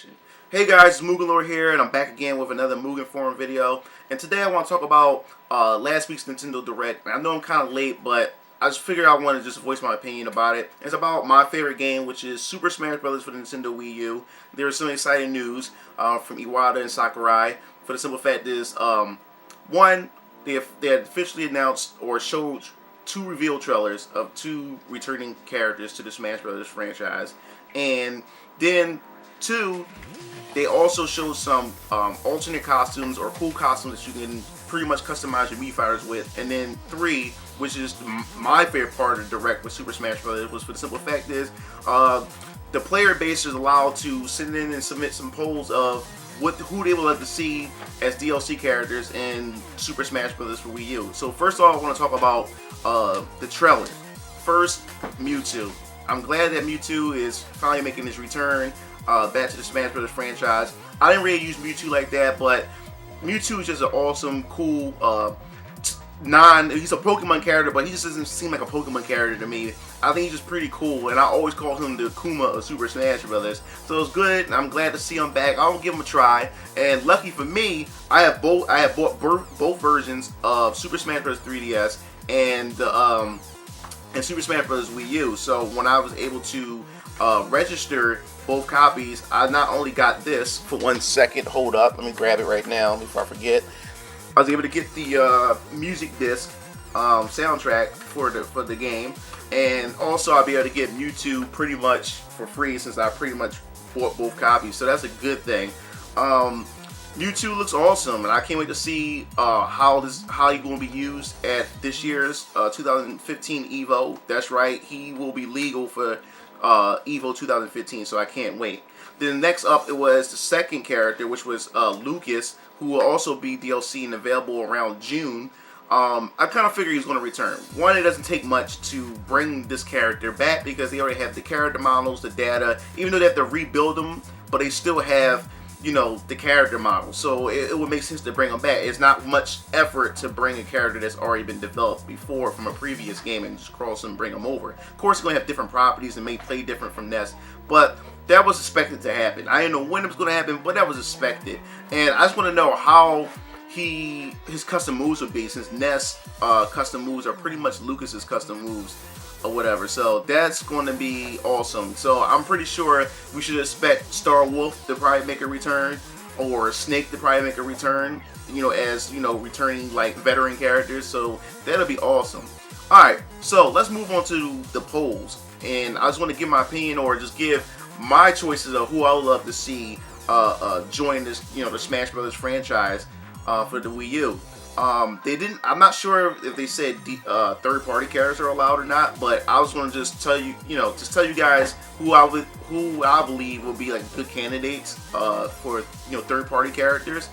action. Hey guys, it's MugenLord here, and I'm back again with another Mugen Forum video. And today I want to talk about last week's Nintendo Direct. I know I'm kind of late, but I just figured I want to just voice my opinion about it. It's about my favorite game, which is Super Smash Bros. For the Nintendo Wii U. There's some exciting news from Iwata and Sakurai. For the simple fact is, one, they had officially announced or showed two reveal trailers of two returning characters to the Smash Bros. Franchise. And then two, they also showed some alternate costumes or cool costumes that you can pretty much customize your Mii fighters with. And then three, which is my favorite part of the Direct with Super Smash Bros. Was for the simple fact is the player base is allowed to send in and submit some polls of who they would like to see as DLC characters in Super Smash Bros. For Wii U. So first of all, I want to talk about the trailer. First, Mewtwo. I'm glad that Mewtwo is finally making his return back to the Smash Bros. Franchise. I didn't really use Mewtwo like that, but Mewtwo is just an awesome, cool, he's a Pokemon character, but he just doesn't seem like a Pokemon character to me. I think he's just pretty cool, and I always call him the Kuma of Super Smash Bros. So it's good, and I'm glad to see him back. I'll give him a try, and lucky for me, I have bought both versions of Super Smash Bros. 3DS and Super Smash Bros. Wii U. So when I was able to register both copies, I not only got this for 1 second. Hold up, let me grab it right now before I forget. I was able to get the music disc soundtrack for the game, and also I'll be able to get Mewtwo pretty much for free since I pretty much bought both copies. So that's a good thing. Mewtwo looks awesome, and I can't wait to see how he's going to be used at this year's 2015 Evo. That's right, he will be legal for Evo 2015, so I can't wait. Then next up, it was the second character, which was Lucas, who will also be DLC and available around June. I kind of figured he was going to return. One, it doesn't take much to bring this character back because they already have the character models, the data, even though they have to rebuild them, but they still have, you know, the character model. So it would make sense to bring them back. It's not much effort to bring a character that's already been developed before from a previous game and just cross them and bring them over. Of course, it's going to have different properties and may play different from Ness, but that was expected to happen. I didn't know when it was going to happen, but that was expected. And I just want to know how his custom moves would be, since Ness custom moves are pretty much Lucas's custom moves or whatever. So that's going to be awesome. So I'm pretty sure we should expect Star Wolf to probably make a return, or Snake to probably make a return, you know, as, you know, returning like veteran characters. So that'll be awesome. Alright, so let's move on to the polls. And I just want to give my opinion, or just give my choices of who I would love to see join this, you know, the Smash Bros. Franchise for the Wii U. They didn't. I'm not sure if they said third-party characters are allowed or not, but I was going to just tell you, tell you guys who I believe will be like good candidates for, you know, third-party characters.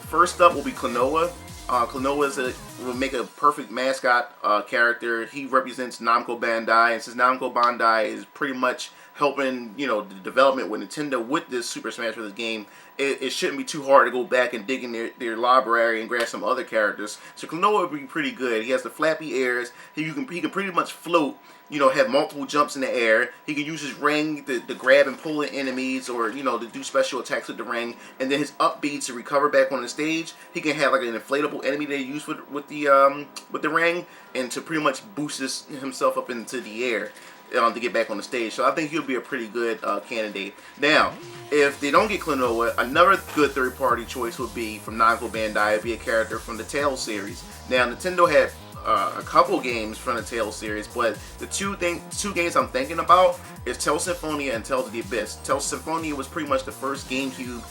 First up will be Konoha. Konoha will make a perfect mascot character. He represents Namco Bandai, and since Namco Bandai is pretty much helping, you know, the development with Nintendo with this Super Smash Bros. Game, it shouldn't be too hard to go back and dig in their library and grab some other characters. So Konoha would be pretty good. He has the flappy airs. He can pretty much float, you know, have multiple jumps in the air. He can use his ring to grab and pull in enemies, or, you know, to do special attacks with the ring. And then his up B to recover back on the stage. He can have like an inflatable enemy they use with the ring, and to pretty much boost himself up into the air to get back on the stage. So I think he'll be a pretty good candidate. Now, if they don't get Konoha, another good third-party choice would be from Namco Bandai. It'd be a character from the Tales series. Now, Nintendo had a couple games from the Tales series, but the two games I'm thinking about is Tales Symphonia and Tales of the Abyss. Tales Symphonia was pretty much the first GameCube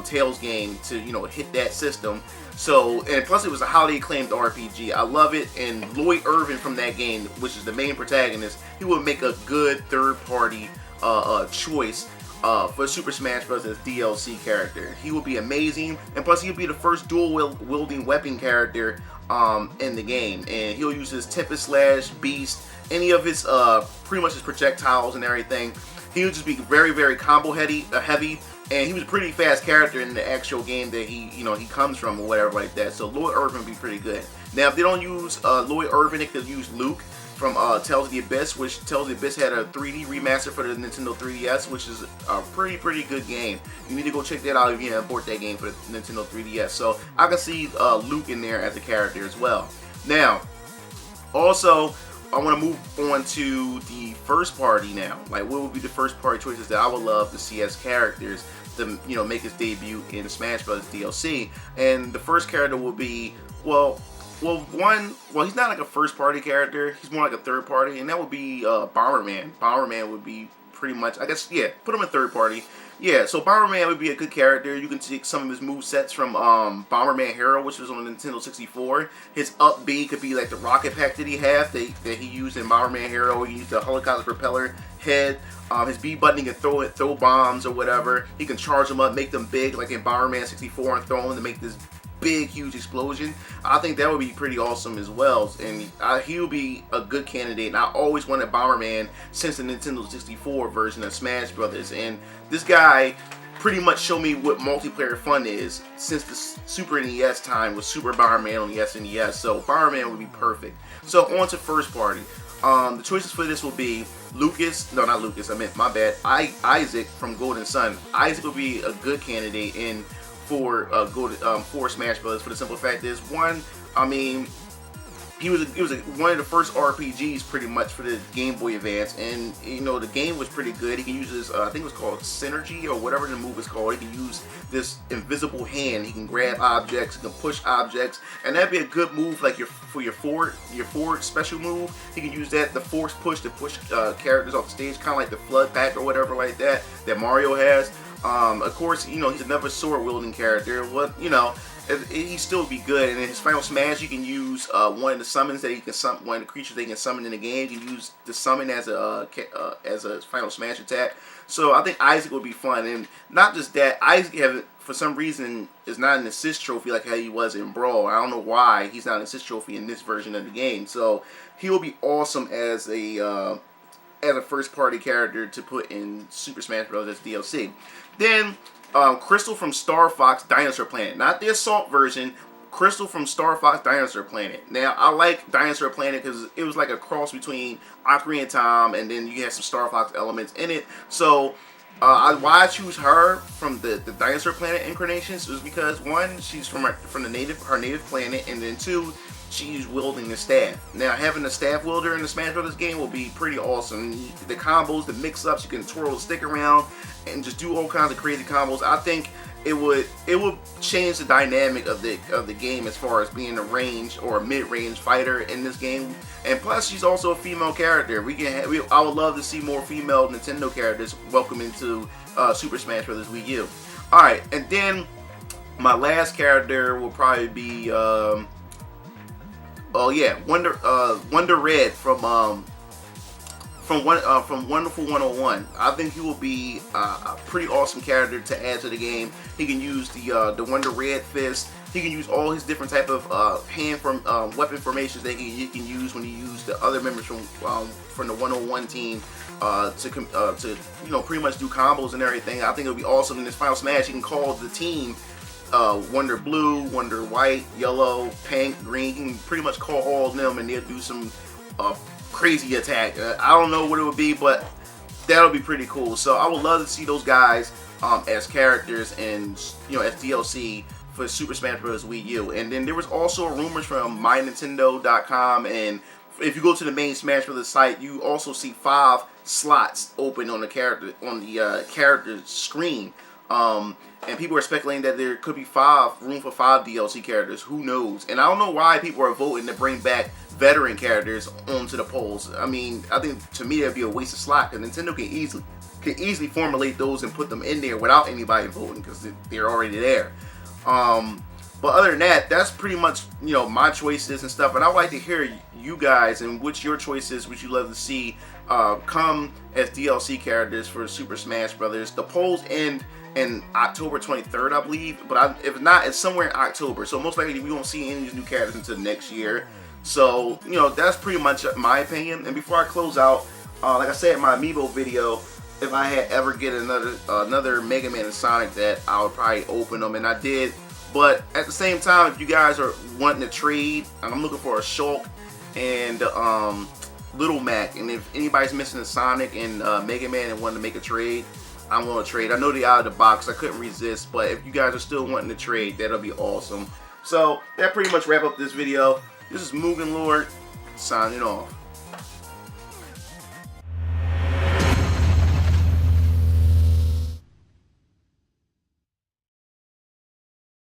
Tales game to, you know, hit that system. So, and plus it was a highly acclaimed RPG. I love it, and Lloyd Irvin from that game, which is the main protagonist, he would make a good third-party choice for Super Smash Bros. As DLC character. He would be amazing, and plus he would be the first dual-wielding weapon character in the game, and he'll use his Tempest Slash, Beast, any of his pretty much his projectiles and everything. He would just be very, very combo heavy, and he was a pretty fast character in the actual game that he comes from or whatever like that. So Lloyd Irvin would be pretty good. Now, if they don't use Lloyd Irvin, they could use Luke. from Tales of the Abyss, which Tales of the Abyss had a 3D remaster for the Nintendo 3DS, which is a pretty good game. You need to go check that out if you haven't bought that game for the Nintendo 3DS. So I can see Luke in there as a character as well. Now, also, I want to move on to the first party now. Like, what would be the first party choices that I would love to see as characters to, you know, make his debut in Smash Bros. DLC? And the first character will be, well, he's not like a first party character. He's more like a third party, and that would be Bomberman. Bomberman would be pretty much, I guess, yeah, put him in third party. Yeah, so Bomberman would be a good character. You can take some of his movesets from Bomberman Hero, which was on the Nintendo 64. His up B could be like the rocket pack that he had that he used in Bomberman Hero. He used the helicopter propeller head. His B button, he can throw bombs or whatever. He can charge them up, make them big, like in Bomberman 64, and throw them to make this big, huge explosion. I think that would be pretty awesome as well, and he would be a good candidate. And I always wanted Bomberman since the Nintendo 64 version of Smash Brothers, and this guy pretty much showed me what multiplayer fun is since the Super NES time with Super Bomberman on the SNES. So Bomberman would be perfect. So on to first party. The choices for this will be Lucas. No, not Lucas. I meant, my bad. Isaac from Golden Sun. Isaac would be a good candidate for Smash Bros. For the simple fact is, one, I mean, he was one of the first RPGs pretty much for the Game Boy Advance, and you know, the game was pretty good. He can use his, I think it was called Synergy or whatever the move is called. He can use this invisible hand. He can grab objects, he can push objects, and that'd be a good move, like for your forward special move. He can use that, the force push, to push characters off the stage, kind of like the Flood Pack or whatever like that Mario has. Of course, you know, he's another sword wielding character. What, you know, he still be good. And in his final smash, you can use one of the summons that he can summon, one of the creatures they can summon in the game. You can use the summon as a final smash attack. So I think Isaac would be fun, and not just that, Isaac for some reason is not an assist trophy like how he was in Brawl. I don't know why he's not an assist trophy in this version of the game. So he will be awesome as a first party character to put in Super Smash Bros. As DLC. Then Crystal from Star Fox Dinosaur Planet, not the Assault version. Crystal from Star Fox Dinosaur Planet. Now, I like Dinosaur Planet because it was like a cross between Ocarina of Time, and then you had some Star Fox elements in it. So why I choose her from the Dinosaur Planet incarnations is because, one, she's from her native planet, and then two, she's wielding the staff. Now, having a staff wielder in the Smash Bros. Game will be pretty awesome. The combos, the mix-ups, you can twirl the stick around and just do all kinds of crazy combos. I think it would change the dynamic of the game as far as being a range or a mid-range fighter in this game. And plus, she's also a female character. I would love to see more female Nintendo characters welcome into Super Smash Bros. Wii U. All right, and then my last character will probably be Wonder Red from Wonderful 101. I think he will be a pretty awesome character to add to the game. He can use the Wonder Red Fist. He can use all his different type of weapon formations that he can use when he used the other members from the 101 team to you know, pretty much do combos and everything. I think it would be awesome in this final smash. He can call the team Wonder Blue, Wonder White, Yellow, Pink, Green. He can pretty much call all of them, and they'll do some crazy attack. I don't know what it would be, but that'll be pretty cool. So I would love to see those guys as characters and, you know, as DLC for Super Smash Bros. Wii U. And then there was also rumors from MyNintendo.com, and if you go to the main Smash Bros. Site, you also see 5 slots open on the character screen. And people are speculating that there could be room for 5 DLC characters. Who knows? And I don't know why people are voting to bring back veteran characters onto the polls. I mean, I think to me that'd be a waste of slot, because Nintendo can easily formulate those and put them in there without anybody voting, because they're already there. But other than that, that's pretty much, you know, my choices and stuff. And I'd like to hear you guys and what's your choices, which you love to see come as DLC characters for Super Smash Brothers. The polls end in October 23rd, I believe. But if not, it's somewhere in October. So most likely we won't see any of these new characters until next year. So, you know, that's pretty much my opinion. And before I close out, like I said in my Amiibo video, if I had ever get another Mega Man and Sonic, that I would probably open them, and I did. But at the same time, if you guys are wanting to trade, I'm looking for a Shulk and Little Mac. And if anybody's missing a Sonic and Mega Man and wanting to make a trade, I want to trade. I know they're out of the box. I couldn't resist. But if you guys are still wanting to trade, that'll be awesome. So that pretty much wrap up this video. This is MugenLord signing off.